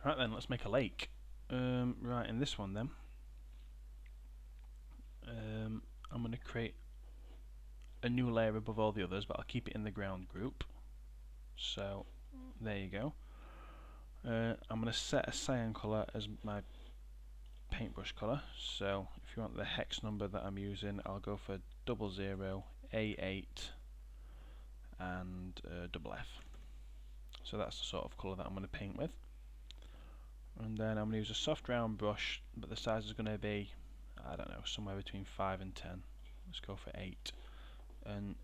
Right then, let's make a lake. Right, in this one then, I'm going to create a new layer above all the others, but I'll keep it in the ground group. So there you go. I'm going to set a cyan colour as my paintbrush colour. So if you want the hex number that I'm using, I'll go for 00 A8 and F. So that's the sort of colour that I'm going to paint with. And then I'm going to use a soft round brush, but the size is going to be, I don't know, somewhere between 5 and 10. Let's go for 8. And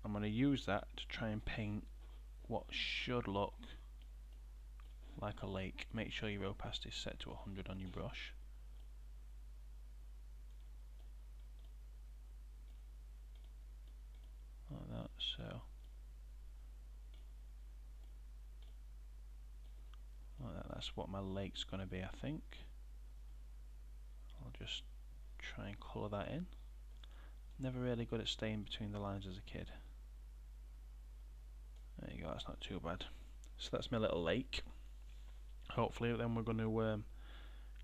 I'm going to use that to try and paint what should look like a lake. Make sure your opacity is set to 100 on your brush. Like that, so like that, that's what my lake's going to be, I think. I'll just try and colour that in. Never really good at staying between the lines as a kid. There you go, that's not too bad. So that's my little lake. Hopefully then we're going to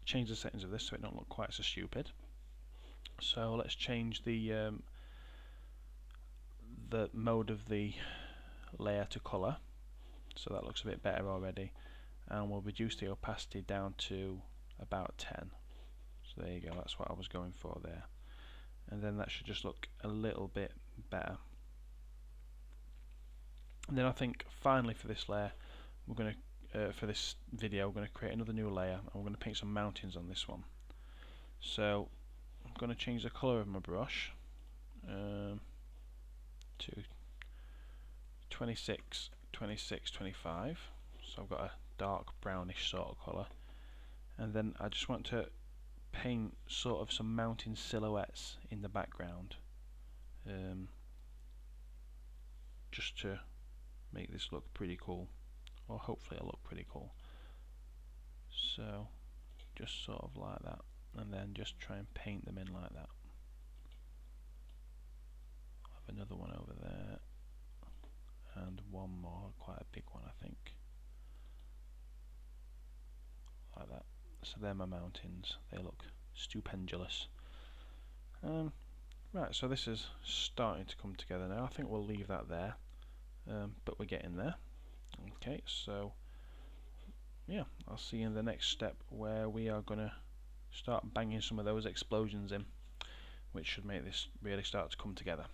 change the settings of this so it don't look quite so stupid. So let's change the mode of the layer to colour, so that looks a bit better already, and we'll reduce the opacity down to about 10. So there you go, that's what I was going for there, and then that should just look a little bit better. And then I think finally for this layer, we're going to for this video we're going to create another new layer, and we're going to paint some mountains on this one. So I'm going to change the colour of my brush to 26, 26, 25. So I've got a dark brownish sort of colour, and then I just want to paint sort of some mountain silhouettes in the background, just to make this look pretty cool, or hopefully it'll look pretty cool. So just sort of like that, and then just try and paint them in like that. I'll have another one over there, and one more, quite a big one I think, like that. So they're my mountains, they look stupendous. Right, so this is starting to come together now. I think we'll leave that there, but we're getting there. Okay, so yeah, I'll see you in the next step where we are going to start banging some of those explosions in, which should make this really start to come together.